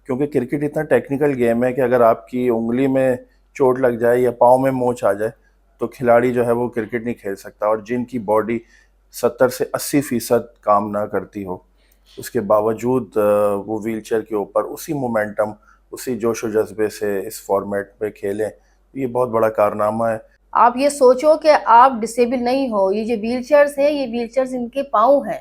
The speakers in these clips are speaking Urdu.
کیونکہ کرکٹ اتنا ٹیکنیکل گیم ہے کہ اگر آپ کی انگلی میں چوٹ لگ جائے یا پاؤں میں موچ آ جائے تو کھلاڑی جو ہے وہ کرکٹ نہیں کھیل سکتا، اور جن کی باڈی 70 سے 80% کام نہ کرتی ہو اس کے باوجود وہ ویل چیئر کے اوپر اسی مومنٹم، اسی جوش و جذبے سے اس فارمیٹ پہ کھیلیں، یہ بہت بڑا کارنامہ ہے۔ آپ یہ سوچو کہ آپ ڈسیبل نہیں ہو، یہ جو ویل چیئرز ہیں یہ ویل چیئرز ان کے پاؤں ہیں۔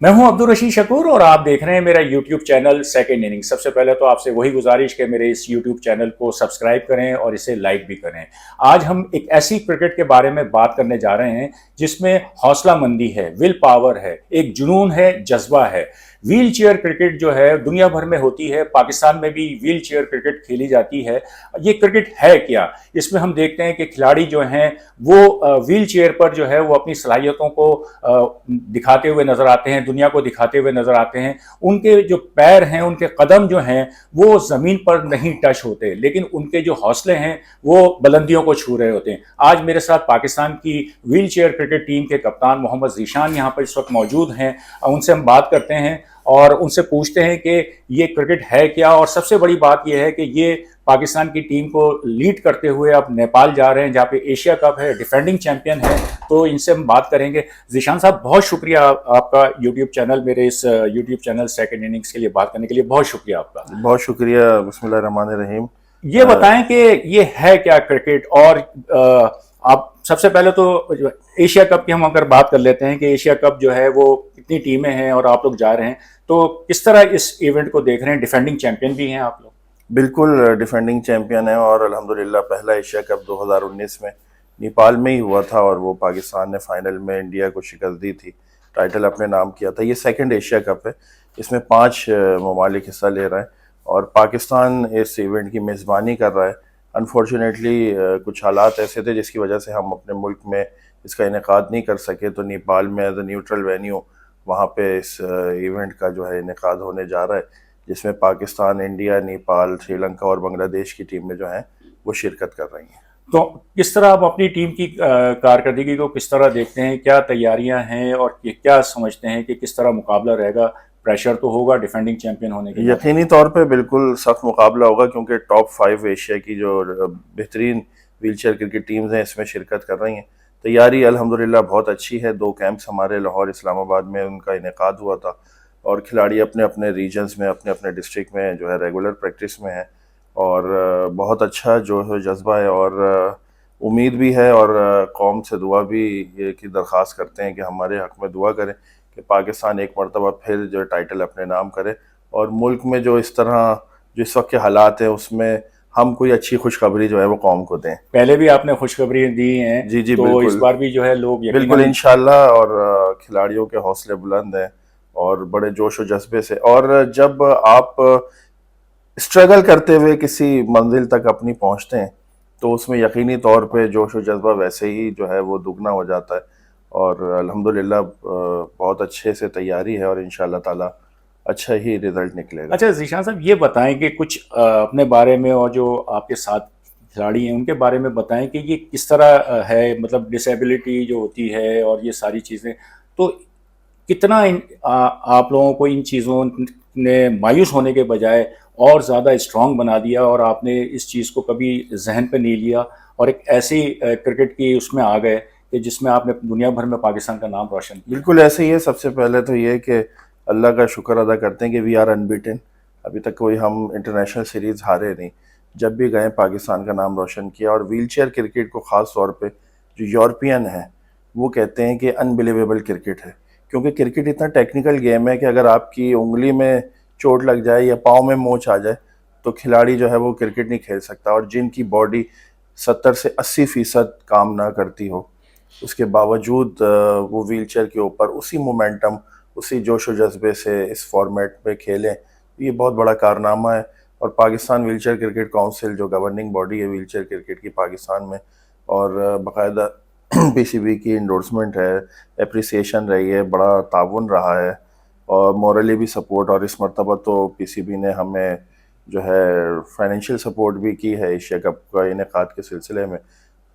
میں ہوں عبدالرشید شکور اور آپ دیکھ رہے ہیں میرا یوٹیوب چینل سیکنڈ اننگ۔ سب سے پہلے تو آپ سے وہی گزارش کہ میرے اس یوٹیوب چینل کو سبسکرائب کریں اور اسے لائک بھی کریں۔ آج ہم ایک ایسی کرکٹ کے بارے میں بات کرنے جا رہے ہیں جس میں حوصلہ مندی ہے، ول پاور ہے، ایک جنون ہے، جذبہ ہے۔ ویل چیئر کرکٹ جو ہے دنیا بھر میں ہوتی ہے، پاکستان میں بھی ویل چیئر کرکٹ کھیلی جاتی ہے۔ یہ کرکٹ ہے کیا؟ اس میں ہم دیکھتے ہیں کہ کھلاڑی جو ہیں وہ ویل چیئر پر جو ہے وہ اپنی صلاحیتوں کو دکھاتے ہوئے نظر آتے ہیں، دنیا کو دکھاتے ہوئے نظر آتے ہیں۔ ان کے جو پیر ہیں، ان کے قدم جو ہیں وہ زمین پر نہیں ٹچ ہوتے، لیکن ان کے جو حوصلے ہیں وہ بلندیوں کو چھو رہے ہوتے ہیں۔ آج میرے ساتھ پاکستان کی ویل چیئر کرکٹ ٹیم کے کپتان محمد ذیشان یہاں پر اس وقت موجود ہیں۔ ان سے ہم بات کرتے ہیں اور ان سے پوچھتے ہیں کہ یہ کرکٹ ہے کیا، اور سب سے بڑی بات یہ ہے کہ یہ پاکستان کی ٹیم کو لیڈ کرتے ہوئے اب نیپال جا رہے ہیں جہاں پہ ایشیا کپ ہے، ڈیفینڈنگ چیمپئن ہے۔ تو ان سے ہم بات کریں گے۔ ذیشان صاحب بہت شکریہ آپ کا یوٹیوب چینل، میرے اس یوٹیوب چینل سیکنڈ اننگز کے لیے بات کرنے کے لیے بہت شکریہ آپ کا۔ بہت شکریہ۔ بسم اللہ الرحمن الرحیم۔ یہ بتائیں کہ یہ ہے کیا کرکٹ، اور آپ سب سے پہلے تو ایشیا کپ کی ہم اگر بات کر لیتے ہیں کہ ایشیا کپ جو ہے وہ کتنی ٹیمیں ہیں اور آپ لوگ جا رہے ہیں، تو کس طرح اس ایونٹ کو دیکھ رہے ہیں؟ ڈیفینڈنگ چیمپئن بھی ہیں آپ لوگ۔ بالکل ڈیفینڈنگ چیمپئن ہے، اور الحمدللہ پہلا ایشیا کپ 2019 میں نیپال میں ہی ہوا تھا، اور وہ پاکستان نے فائنل میں انڈیا کو شکست دی تھی، ٹائٹل اپنے نام کیا تھا۔ یہ سیکنڈ ایشیا کپ ہے، اس میں 5 ممالک حصہ لے رہے ہیں، اور پاکستان اس ایونٹ کی میزبانی کر رہا ہے۔ انفارچونیٹلی کچھ حالات ایسے تھے جس کی وجہ سے ہم اپنے ملک میں اس کا انعقاد نہیں کر سکے، تو نیپال میں ایز اے نیوٹرل وینیو وہاں پہ اس ایونٹ کا جو ہے انعقاد ہونے جا رہا ہے، جس میں پاکستان، انڈیا، نیپال، سری لنکا اور بنگلہ دیش کی ٹیمیں جو ہیں وہ شرکت کر رہی ہیں۔ تو کس طرح آپ اپنی ٹیم کی کارکردگی کو کس طرح دیکھتے ہیں؟ کیا تیاریاں ہیں اور کیا سمجھتے ہیں کہ کس طرح مقابلہ رہے گا؟ پریشر تو ہوگا ڈیفینڈنگ چیمپئن ہونے کے بعد۔ یقینی طور پہ بالکل سخت مقابلہ ہوگا، کیونکہ ٹاپ 5 ایشیا کی جو بہترین ویل چیئر کرکٹ ٹیمز ہیں اس میں شرکت کر رہی ہیں۔ تیاری الحمدللہ بہت اچھی ہے۔ 2 کیمپس ہمارے لاہور، اسلام آباد میں ان کا انعقاد ہوا تھا، اور کھلاڑی اپنے اپنے ریجنز میں، اپنے اپنے ڈسٹرکٹ میں جو ہے ریگولر پریکٹس میں ہیں، اور بہت اچھا جو ہے جذبہ ہے، اور امید بھی ہے، اور قوم سے دعا بھی یہ کی درخواست کرتے ہیں کہ ہمارے حق میں دعا کریں کہ پاکستان ایک مرتبہ پھر جو ٹائٹل اپنے نام کرے، اور ملک میں جو اس طرح جو اس وقت کے حالات ہیں اس میں ہم کوئی اچھی خوشخبری جو ہے وہ قوم کو دیں۔ پہلے بھی آپ نے خوشخبری دی ہیں، جی جی تو اس بالکل بار بھی جو ہے لوگ بالکل یقیناً انشاءاللہ، اور کھلاڑیوں کے حوصلے بلند ہیں اور بڑے جوش و جذبے سے، اور جب آپ اسٹرگل کرتے ہوئے کسی منزل تک اپنی پہنچتے ہیں تو اس میں یقینی طور پہ جوش و جذبہ ویسے ہی جو ہے وہ دگنا ہو جاتا ہے، اور الحمدللہ بہت اچھے سے تیاری ہے، اور انشاءاللہ تعالی اچھا ہی رزلٹ نکلے گا۔ اچھا ذیشان صاحب یہ بتائیں کہ کچھ اپنے بارے میں، اور جو آپ کے ساتھ کھلاڑی ہیں ان کے بارے میں بتائیں کہ یہ کس طرح ہے، مطلب ڈسیبلٹی جو ہوتی ہے اور یہ ساری چیزیں، تو کتنا آپ لوگوں کو ان چیزوں نے مایوس ہونے کے بجائے اور زیادہ اسٹرانگ بنا دیا، اور آپ نے اس چیز کو کبھی ذہن پہ نہیں لیا اور ایک ایسی کرکٹ کی اس میں آ گئے کہ جس میں آپ نے دنیا بھر میں پاکستان کا نام روشن کیا؟ بالکل ایسے ہی ہے۔ سب سے پہلے تو یہ کہ اللہ کا شکر ادا کرتے ہیں کہ وی آر انبیٹن، ابھی تک کوئی ہم انٹرنیشنل سیریز ہارے نہیں، جب بھی گئے پاکستان کا نام روشن کیا۔ اور ویل چیئر کرکٹ کو خاص طور پہ جو یورپین ہیں وہ کہتے ہیں کہ انبلیویبل کرکٹ ہے، کیونکہ کرکٹ اتنا ٹیکنیکل گیم ہے کہ اگر آپ کی انگلی میں چوٹ لگ جائے یا پاؤں میں موچ آ جائے تو کھلاڑی جو ہے وہ کرکٹ نہیں کھیل سکتا، اور جن کی باڈی 70 سے 80% کام نہ کرتی ہو اس کے باوجود وہ ویل چیئر کے اوپر اسی مومنٹم، اسی جوش و جذبے سے اس فارمیٹ پہ کھیلیں، یہ بہت بڑا کارنامہ ہے۔ اور Pakistan wheel chair cricket council جو گورننگ باڈی ہے ویل چیئر کرکٹ کی پاکستان میں، اور باقاعدہ پی سی بی کی انڈورسمنٹ ہے، اپریسیشن رہی ہے، بڑا تعاون رہا ہے، اور مورلی بھی سپورٹ, اور اس مرتبہ تو پی سی بی نے ہمیں جو ہے فائنینشیل سپورٹ بھی کی ہے ایشیا کپ کا انعقاد کے سلسلے میں.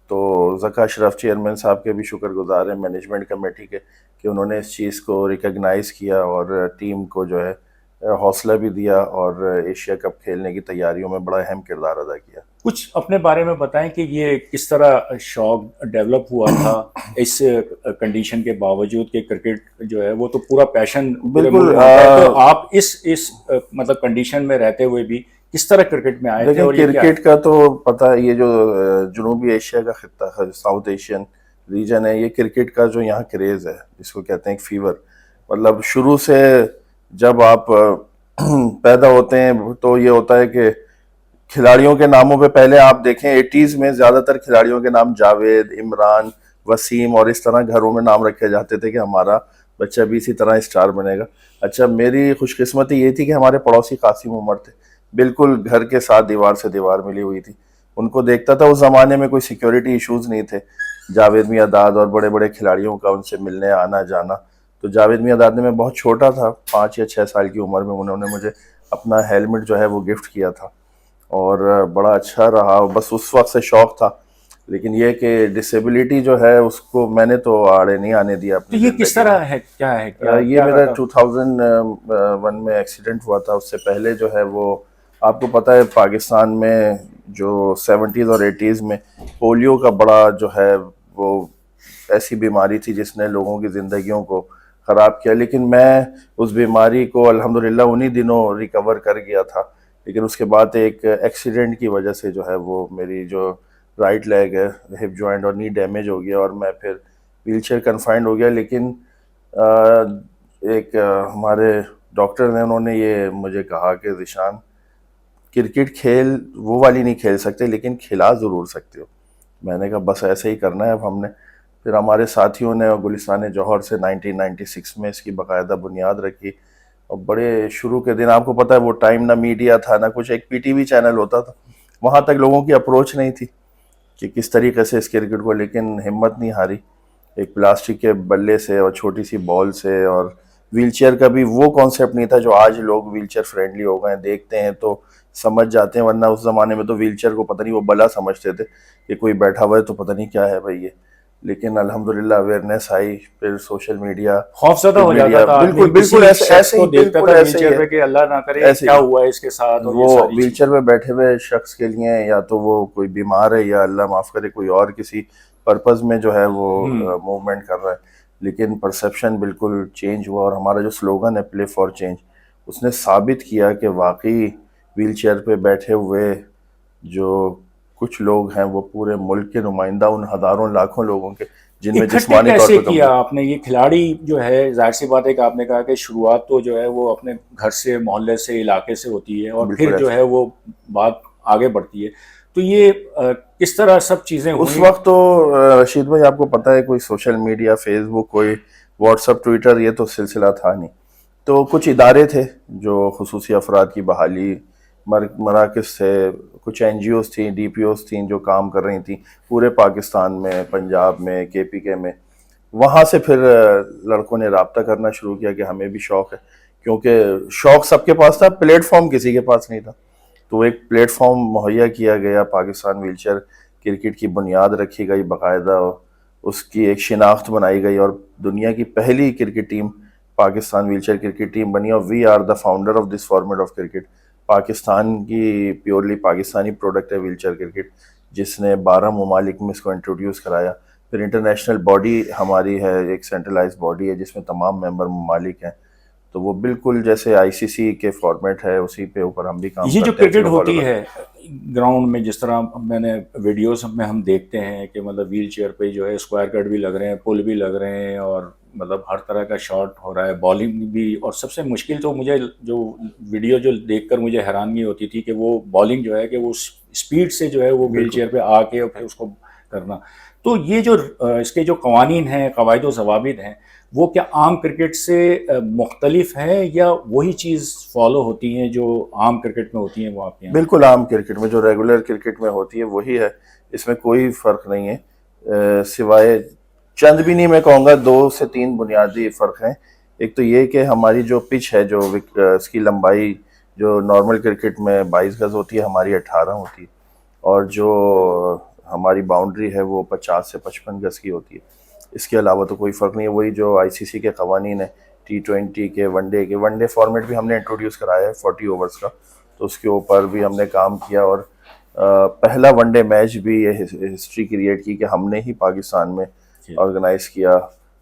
تو ذکا اشرف چیئرمین صاحب کے بھی شکر گزار ہیں, مینجمنٹ کمیٹی کے, کہ انہوں نے اس چیز کو ریکگنائز کیا اور ٹیم کو جو ہے حوصلہ بھی دیا اور ایشیا کپ کھیلنے کی تیاریوں میں بڑا اہم کردار ادا کیا. کچھ اپنے بارے میں بتائیں کہ یہ کس طرح شوق ڈیولپ ہوا تھا اس کنڈیشن کے باوجود کہ کرکٹ جو ہے وہ تو پورا پیشن بالکل. تو آپ اس مطلب کنڈیشن میں رہتے ہوئے بھی کس طرح کرکٹ میں آئے تھے؟ اور لیکن کرکٹ کا تو پتہ ہے, یہ جو جنوبی ایشیا کا خطہ ہے, ساؤتھ ایشین ریجن ہے, یہ کرکٹ کا جو یہاں کریز ہے جس کو کہتے ہیں ایک فیور, مطلب شروع سے جب آپ پیدا ہوتے ہیں تو یہ ہوتا ہے کہ کھلاڑیوں کے ناموں پہ پہلے آپ دیکھیں 80s میں زیادہ تر کھلاڑیوں کے نام جاوید, عمران, وسیم اور اس طرح گھروں میں نام رکھے جاتے تھے کہ ہمارا بچہ بھی اسی طرح اسٹار بنے گا. اچھا, میری خوش قسمتی یہ تھی کہ ہمارے پڑوسی قاسم عمر تھے, بالکل گھر کے ساتھ دیوار سے دیوار ملی ہوئی تھی. ان کو دیکھتا تھا, اس زمانے میں کوئی سیکیورٹی ایشوز نہیں تھے, جاوید میاں داد اور بڑے بڑے کھلاڑیوں کا ان سے ملنے آنا جانا. تو جاوید میاں داد نے, میں بہت چھوٹا تھا, 5 یا 6 سال کی عمر میں, انہوں نے مجھے اپنا ہیلمٹ جو ہے وہ گفٹ کیا تھا اور بڑا اچھا رہا. بس اس وقت سے شوق تھا, لیکن یہ کہ ڈسیبلٹی جو ہے اس کو میں نے تو آڑے نہیں آنے دیا تو یہ کس طرح ہے, کیا ہے؟ یہ میرا 2001 میں ایکسیڈنٹ ہوا تھا. اس سے پہلے جو ہے وہ آپ کو پتہ ہے پاکستان میں جو 70s اور 80s میں پولیو کا بڑا جو ہے وہ ایسی بیماری تھی جس نے لوگوں کی زندگیوں کو خراب کیا, لیکن میں اس بیماری کو الحمدللہ انہی دنوں ریکور کر گیا تھا. لیکن اس کے بعد ایک ایکسیڈنٹ کی وجہ سے جو ہے وہ میری جو رائٹ لیگ ہے, ہپ جوائنٹ اور نی ڈیمیج ہو گیا اور میں پھر ویل چیئر کنفائنڈ ہو گیا. لیکن ایک ہمارے ڈاکٹر نے, انہوں نے یہ مجھے کہا کہ ذیشان کرکٹ کھیل وہ والی نہیں کھیل سکتے لیکن کھلا ضرور سکتے ہو. میں نے کہا بس ایسے ہی کرنا ہے اب ہم نے. پھر ہمارے ساتھیوں نے گلستان جوہر سے 1996 میں اس کی باقاعدہ بنیاد رکھی, اور بڑے شروع کے دن, آپ کو پتہ ہے وہ ٹائم نہ میڈیا تھا نہ کچھ, ایک پی ٹی وی چینل ہوتا تھا, وہاں تک لوگوں کی اپروچ نہیں تھی کہ کس طریقے سے اس کرکٹ کو, لیکن ہمت نہیں ہاری. ایک پلاسٹک کے بلے سے اور چھوٹی سی بال سے, اور ویل چیئر کا بھی وہ کانسیپٹ نہیں تھا جو آج لوگ ویل چیئر فرینڈلی ہو گئے ہیں, دیکھتے ہیں تو سمجھ جاتے ہیں, ورنہ اس زمانے میں تو ویل چیئر کو پتہ نہیں وہ بلا سمجھتے تھے کہ کوئی بیٹھا ہوا ہے تو پتہ نہیں کیا ہے بھائی یہ. لیکن الحمدللہ اویئرنیس آئی, پھر سوشل میڈیا, خوف زدہ ہو جاتا تھا بالکل بالکل ایسے ہی, دیکھتا تھا ویل چیئر پہ کہ اللہ نہ کرے کیا ہوا ہے اس کے ساتھ. وہ ویل چیئر میں بیٹھے ہوئے شخص کے لیے یا تو وہ کوئی بیمار ہے یا اللہ معاف کرے کوئی اور کسی پرپز میں جو ہے وہ موومنٹ کر رہا ہے. لیکن پرسیپشن بالکل چینج ہوا, اور ہمارا جو سلوگن ہے پلے فار چینج, اس نے ثابت کیا کہ واقعی ویل چیئر پہ بیٹھے ہوئے جو کچھ لوگ ہیں وہ پورے ملک کے نمائندہ ان ہزاروں لاکھوں لوگوں کے جن میں جسمانی طور کیسے پہ کیا آپ نے؟ یہ کھلاڑی جو ہے ظاہر سی بات ہے کہ آپ نے کہا کہ شروعات تو جو ہے وہ اپنے گھر سے, محلے سے, علاقے سے ہوتی ہے, اور پھر جو ہے وہ بات آگے بڑھتی ہے. تو یہ کس طرح سب چیزیں ہوئیں؟ اس وقت تو رشید بھائی آپ کو پتہ ہے کوئی سوشل میڈیا, فیس بک, کوئی واٹس اپ, ٹویٹر, یہ تو سلسلہ تھا نہیں. تو کچھ ادارے تھے جو خصوصی افراد کی بحالی, مراکز تھے, کچھ این جی اوز تھیں, ڈی پی اوز تھیں جو کام کر رہی تھیں پورے پاکستان میں, پنجاب میں, کے پی کے میں. وہاں سے پھر لڑکوں نے رابطہ کرنا شروع کیا کہ ہمیں بھی شوق ہے, کیونکہ شوق سب کے پاس تھا, پلیٹ فارم کسی کے پاس نہیں تھا. تو ایک پلیٹ فارم مہیا کیا گیا, پاکستان ویل چیئر کرکٹ کی بنیاد رکھی گئی, باقاعدہ اس کی ایک شناخت بنائی گئی, اور دنیا کی پہلی cricket team Pakistan wheel chair cricket team بنی, اور we are the founder of this format of cricket. Pakistan کی پیورلی پاکستانی پروڈکٹ ہے ویل چیئر کرکٹ, جس نے 12 ممالک میں اس کو انٹروڈیوس کرایا. پھر انٹرنیشنل باڈی ہماری ہے, ایک سینٹرلائز باڈی ہے جس میں تمام ممبر ممالک ہیں. تو وہ بالکل جیسے آئی سی سی کے فارمیٹ ہے اسی پہ اوپر ہم بھی کام کرتے ہیں. یہ جو کرکٹ ہوتی ہے گراؤنڈ میں, جس طرح میں نے ویڈیوز میں ہم دیکھتے ہیں کہ مطلب ویل چیئر پہ جو ہے اسکوائر کٹ بھی لگ رہے ہیں, پل بھی لگ رہے ہیں, اور مطلب ہر طرح کا شاٹ ہو رہا ہے, بالنگ بھی. اور سب سے مشکل تو مجھے جو ویڈیو جو دیکھ کر مجھے حیرانگی ہوتی تھی کہ وہ بالنگ جو ہے کہ وہ اسپیڈ سے جو ہے وہ ویل چیئر پہ آ کے اور پھر اس کو کرنا. تو یہ جو اس کے جو قوانین ہیں, قواعد و ضوابط ہیں, وہ کیا عام کرکٹ سے مختلف ہیں یا وہی چیز فالو ہوتی ہیں جو عام کرکٹ میں ہوتی ہیں وہ آپ کے یہاں؟ بالکل عام کرکٹ میں جو ریگولر کرکٹ میں ہوتی ہے وہی ہے, اس میں کوئی فرق نہیں ہے, سوائے چند بھی نہیں, میں کہوں گا 2 سے 3 بنیادی فرق ہیں. ایک تو یہ کہ ہماری جو پچ ہے جو اس کی لمبائی جو نارمل کرکٹ میں 22 گز ہوتی ہے، ہماری 18 ہوتی ہے، اور جو ہماری باؤنڈری ہے وہ 50 سے 55 گز کی ہوتی ہے. اس کے علاوہ تو کوئی فرق نہیں ہے. وہی جو آئی سی سی کے قوانین ہیں T20 کے، ون ڈے فارمیٹ بھی ہم نے انٹروڈیوس کرایا ہے 40 اوورز کا، تو اس کے اوپر بھی ہم نے کام کیا. اور پہلا ون ڈے میچ بھی یہ ہسٹری کریٹ کی کہ ہم نے ہی پاکستان میں آرگنائز کیا،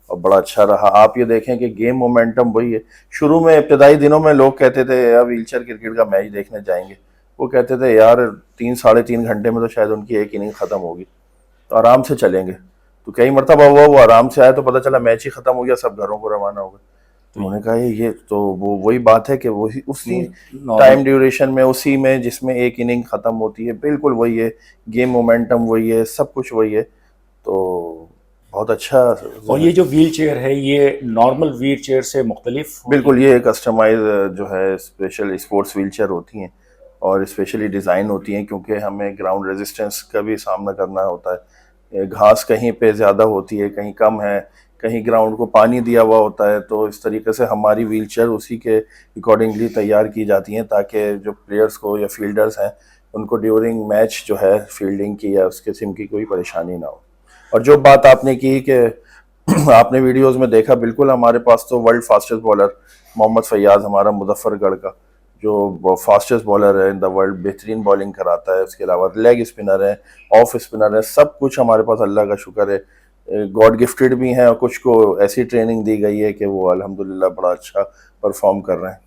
اور بڑا اچھا رہا. آپ یہ دیکھیں کہ گیم مومنٹم وہی ہے. شروع میں ابتدائی دنوں میں لوگ کہتے تھے یار ویل چیئر کرکٹ کا میچ دیکھنے جائیں گے، وہ کہتے تھے یار 3 ساڑھے 3 گھنٹے میں تو شاید ان کی ایک اننگ ختم ہوگی، تو آرام سے چلیں گے. تو کئی مرتبہ ہوا وہ آرام سے آئے تو پتہ چلا میچ ہی ختم ہو گیا، سب گھروں کو روانہ ہو گئے. تو انہوں نے کہا یہ تو وہی بات ہے کہ وہی اسی ٹائم ڈیوریشن میں، اسی میں جس میں ایک اننگ ختم ہوتی ہے، بالکل وہی ہے، گیم مومنٹم وہی ہے، سب کچھ وہی ہے. تو بہت اچھا. اور یہ جو ویل چیئر ہے یہ نارمل ویل چیئر سے مختلف؟ بالکل، یہ کسٹمائز جو ہے اسپیشل اسپورٹس ویل چیئر ہوتی ہیں، اور اسپیشلی ڈیزائن ہوتی ہیں کیونکہ ہمیں گراؤنڈ ریزسٹنس کا بھی سامنا کرنا ہوتا ہے. گھاس کہیں پہ زیادہ ہوتی ہے، کہیں کم ہے، کہیں گراؤنڈ کو پانی دیا ہوا ہوتا ہے، تو اس طریقے سے ہماری ویل چیئر اسی کے اکارڈنگلی تیار کی جاتی ہیں تاکہ جو پلیئرز کو یا فیلڈرز ہیں ان کو ڈیورنگ میچ جو ہے فیلڈنگ کی یا اس قسم کی کوئی پریشانی نہ ہو. اور جو بات آپ نے کی کہ آپ نے ویڈیوز میں دیکھا، بالکل ہمارے پاس تو ورلڈ فاسٹسٹ بالر محمد فیاض ہمارا مظفر گڑھ کا جو فاسٹسٹ بالر ہے ان دا ورلڈ، بہترین بالنگ کراتا ہے. اس کے علاوہ لیگ اسپنر ہے، آف اسپنر ہے، سب کچھ ہمارے پاس اللہ کا شکر ہے گاڈ گفٹڈ بھی ہیں، اور کچھ کو ایسی ٹریننگ دی گئی ہے کہ وہ الحمدللہ بڑا اچھا پرفارم کر رہے ہیں.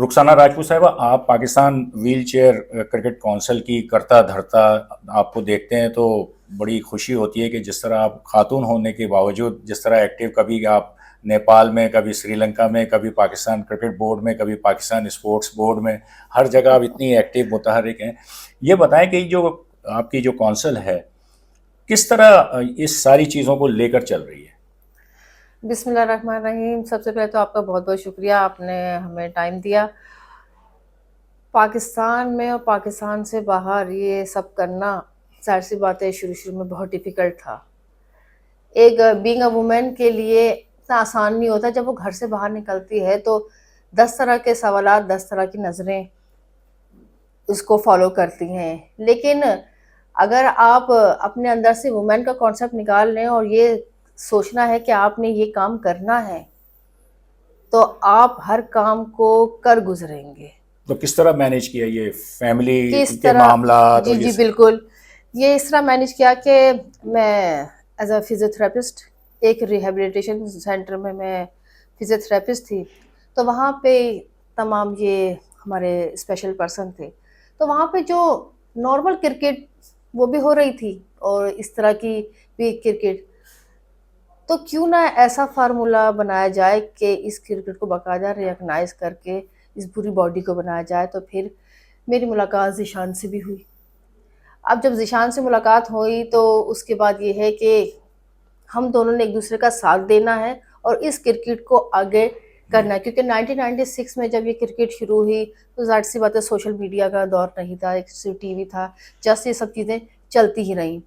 رخسانہ راجپوت صاحبہ، آپ Pakistan wheel chair cricket council کی کرتا دھرتا آپ کو دیکھتے ہیں تو بڑی خوشی ہوتی ہے کہ جس طرح آپ خاتون ہونے کے باوجود جس طرح ایکٹیو، کبھی آپ نیپال میں، کبھی سری لنکا میں، کبھی پاکستان کرکٹ بورڈ میں، کبھی پاکستان اسپورٹس بورڈ میں، ہر جگہ آپ اتنی ایکٹیو متحرک ہیں. یہ بتائیں کہ جو آپ کی جو کونسل ہے کس طرح اس ساری چیزوں کو لے کر چل رہی ہے؟ بسم اللہ الرحمن الرحیم. سب سے پہلے تو آپ کا بہت بہت شکریہ، آپ نے ہمیں ٹائم دیا. پاکستان میں اور پاکستان سے باہر یہ سب کرنا ظاہر سی بات ہے شروع میں بہت ڈیفیکلٹ تھا. ایک بینگ اے وومن کے لیے اتنا آسان نہیں ہوتا. جب وہ گھر سے باہر نکلتی ہے تو 10 طرح کے سوالات، 10 طرح کی نظریں اس کو فالو کرتی ہیں. لیکن اگر آپ اپنے اندر سے وومن کا کانسیپٹ نکال لیں اور یہ سوچنا ہے کہ آپ نے یہ کام کرنا ہے تو آپ ہر کام کو کر گزریں گے. تو کس طرح مینیج کیا یہ فیملی کس کے طرح؟ معاملات؟ جی بالکل، یہ اس طرح مینیج کیا کہ میں ایز اے فزیوتھراپسٹ ایک ریہیبلیٹیشن سینٹر میں فزیوتھراپسٹ تھی، تو وہاں پہ تمام یہ ہمارے اسپیشل پرسن تھے. تو وہاں پہ جو نارمل کرکٹ وہ بھی ہو رہی تھی اور اس طرح کی بھی کرکٹ، تو کیوں نہ ایسا فارمولا بنایا جائے کہ اس کرکٹ کو باقاعدہ ریکگنائز کر کے اس پوری باڈی کو بنایا جائے. تو پھر میری ملاقات ذیشان سے بھی ہوئی. اب جب ذیشان سے ملاقات ہوئی تو اس کے بعد یہ ہے کہ ہم دونوں نے ایک دوسرے کا ساتھ دینا ہے اور اس کرکٹ کو آگے کرنا ہے. کیونکہ 1996 میں جب یہ کرکٹ شروع ہوئی تو ظاہر سی بات ہے سوشل میڈیا کا دور نہیں تھا، ایک صرف ٹی وی تھا، جس یہ سب چیزیں چلتی ہی رہیں.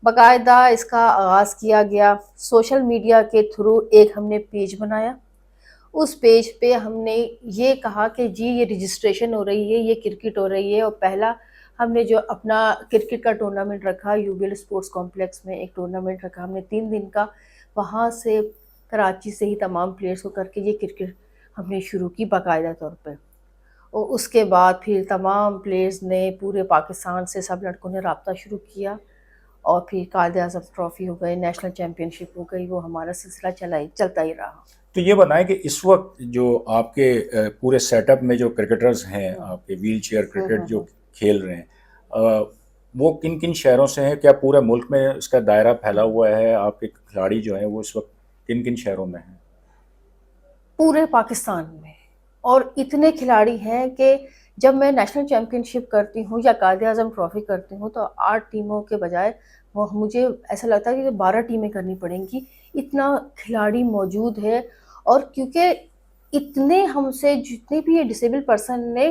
باقاعدہ اس کا آغاز کیا گیا سوشل میڈیا کے تھرو. ایک ہم نے پیج بنایا، اس پیج پہ ہم نے یہ کہا کہ جی یہ رجسٹریشن ہو رہی ہے، یہ کرکٹ ہو رہی ہے. اور پہلا ہم نے جو اپنا کرکٹ کا ٹورنامنٹ رکھا، یوبیل اسپورٹس کمپلیکس میں ایک ٹورنامنٹ رکھا ہم نے 3 دن کا. وہاں سے کراچی سے ہی تمام پلیئرس کو کر کے یہ کرکٹ ہم نے شروع کی باقاعدہ طور پہ. اور اس کے بعد پھر تمام پلیئرز نے پورے پاکستان سے سب لڑکوں نے رابطہ شروع کیا، اور پھر قائد اعظم ٹرافی ہو گئی، نیشنل چیمپئن شپ ہو گئی، وہ ہمارا سلسلہ چلتا ہی رہا. تو یہ بتائیں کہ اس وقت جو آپ کے پورے سیٹ اپ میں جو کرکٹرز ہیں آپ کے ویل چیئر کرکٹ جو کھیل رہے ہیں، وہ کن کن شہروں سے ہیں؟ کیا پورے ملک میں اس کا دائرہ پھیلا ہوا ہے؟ آپ کے کھلاڑی جو ہیں وہ اس وقت کن کن شہروں میں ہیں؟ پورے پاکستان میں. اور اتنے کھلاڑی ہیں کہ جب میں نیشنل چیمپئن شپ کرتی ہوں یا قائد اعظم ٹرافی کرتی ہوں تو 8 ٹیموں کے بجائے مجھے ایسا لگتا ہے کہ 12 ٹیمیں کرنی پڑیں گی، اتنا کھلاڑی موجود ہے. اور کیونکہ اتنے ہم سے جتنے بھی یہ ڈسیبل پرسن نے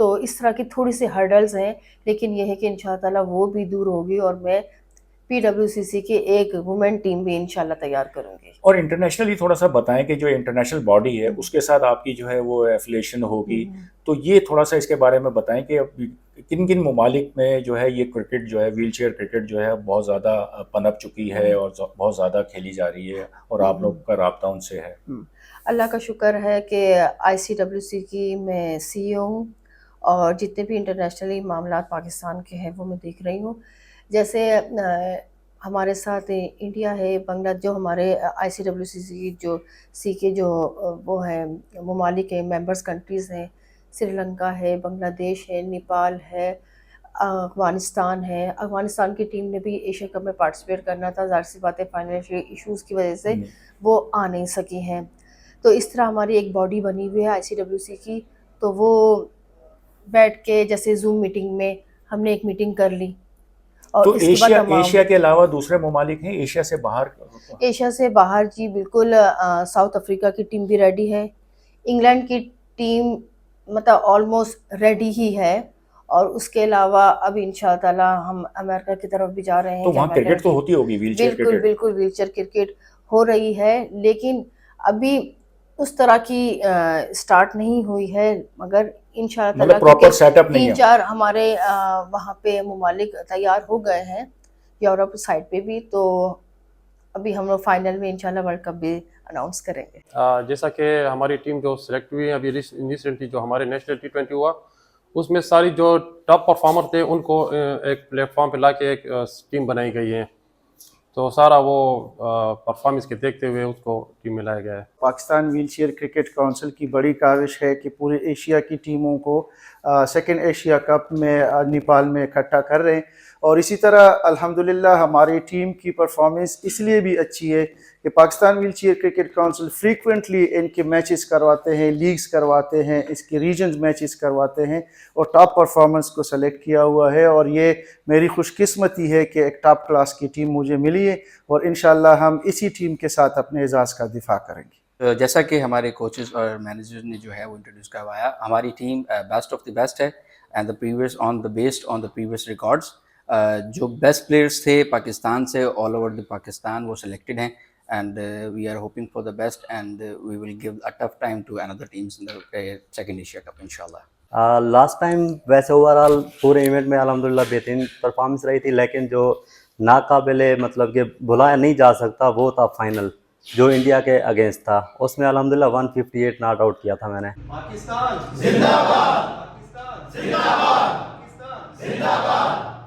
تو اس طرح کی تھوڑی سی ہرڈلز ہیں، لیکن یہ ہے کہ انشاءاللہ تعالیٰ وہ بھی دور ہوگی اور میں PWCC کی ایک وومن ٹیم بھی انشاءاللہ تیار کروں گی. اور انٹرنیشنلی تھوڑا سا بتائیں کہ جو انٹرنیشنل باڈی ہے اس کے ساتھ آپ کی جو ہے وہ ایفیلیشن ہوگی، تو یہ تھوڑا سا اس کے بارے میں بتائیں کہ کن کن ممالک میں جو ہے یہ کرکٹ جو ہے ویل چیئر کرکٹ جو ہے بہت زیادہ پنپ چکی ہے اور بہت زیادہ کھیلی جا رہی ہے اور آپ لوگ کا رابطہ ان سے ہے؟ اللہ کا شکر ہے کہ ICWC کی میں CEO ہوں اور جتنے بھی انٹرنیشنلی معاملات پاکستان کے ہیں وہ میں دیکھ رہی ہوں. جیسے ہمارے ساتھ انڈیا ہے، بنگلہ، جو ہمارے ICWC کی جو کے جو وہ ہیں ممالک ہیں، ممبرز کنٹریز ہیں، سری لنکا ہے، بنگلہ دیش ہے، نیپال ہے، افغانستان ہے. افغانستان کی ٹیم نے بھی ایشیا کپ میں پارٹیسپیٹ کرنا تھا، ظاہر سی بات ہے فائنینشیل ایشوز کی وجہ سے وہ آ نہیں سکی ہیں. تو اس طرح ہماری ایک باڈی بنی ہوئی ہے ICWC کی، تو وہ بیٹھ کے جیسے زوم میٹنگ میں ہم نے ایک میٹنگ کر لی. اور تو اس کے بعد ایشیا کے علاوہ دوسرے ممالک ہیں ایشیا سے باہر؟ ایشیا سے باہر جی بالکل، ساؤتھ افریقہ کی ٹیم بھی ریڈی ہے، انگلینڈ کی ٹیم مطلب آلموسٹ ریڈی ہی ہے، اور اس کے علاوہ اب انشاءاللہ تعالیٰ ہم امریکہ کی طرف بھی جا رہے ہیں. تو وہاں کرکٹ تو ہوتی ہوگی ویل چیئر کرکٹ؟ بالکل ویل چیئر کرکٹ ہو رہی ہے، لیکن ابھی اس طرح کی سٹارٹ نہیں ہوئی ہے، مگر انشاءاللہ تعالیٰ پراپر سیٹ اپ نہیں ہے. 3-4 ہمارے وہاں پہ ممالک تیار ہو گئے ہیں یورپ سائڈ پہ بھی، تو ابھی ہم لوگ فائنل میں انشاءاللہ ورلڈ کپ بھی اناؤنس کریں گے. جیسا کہ ہماری ٹیم جو سلیکٹ ہوئی ہے ابھی ریسنٹلی جو ہمارے نیشنل T20 ہوا، اس میں ساری جو ٹاپ پرفارمر تھے ان کو ایک پلیٹ فارم پہ لا کے ایک ٹیم بنائی گئی ہے. تو سارا وہ پرفارمنس کے دیکھتے ہوئے اس کو ٹیم میں لایا گیا ہے. Pakistan wheel chair cricket council کی بڑی کاوش ہے کہ پورے ایشیا کی ٹیموں کو سیکنڈ ایشیا کپ میں نیپال میں اکٹھا کر رہے ہیں. اور اسی طرح الحمدللہ ہماری ٹیم کی پرفارمنس اس لیے بھی اچھی ہے کہ Pakistan wheel chair cricket council frequently ان کے میچز کرواتے ہیں، لیگز کرواتے ہیں، اس کے ریجنز میچز کرواتے ہیں اور ٹاپ پرفارمنس کو سلیکٹ کیا ہوا ہے. اور یہ میری خوش قسمتی ہے کہ ایک ٹاپ کلاس کی ٹیم مجھے ملی ہے اور انشاءاللہ ہم اسی ٹیم کے ساتھ اپنے اعزاز کا دفاع کریں گے. جیسا کہ ہمارے کوچز اور مینیجر نے جو ہے وہ انٹروڈیوس کروایا، ہماری team best of the best ہے and the previous based on the previous records. جو بیسٹ پلیئرس تھے پاکستان سے آل اوور دی پاکستان وہ سلیکٹڈ ہیں and we are hoping for the best and we will give a tough time to under teams in the second Asia cup انشاءاللہ. لاسٹ ٹائم ویسے اوور آل پورے ایونٹ میں الحمدللہ بہترین پرفارمنس رہی تھی، لیکن جو ناقابل مطلب کہ بلایا نہیں جا سکتا وہ تھا فائنل جو انڈیا کے اگینسٹ تھا. اس میں الحمدللہ 158 ناٹ آؤٹ کیا تھا میں نے. پاکستان زندہ باد، پاکستان زندہ باد، پاکستان زندہ باد.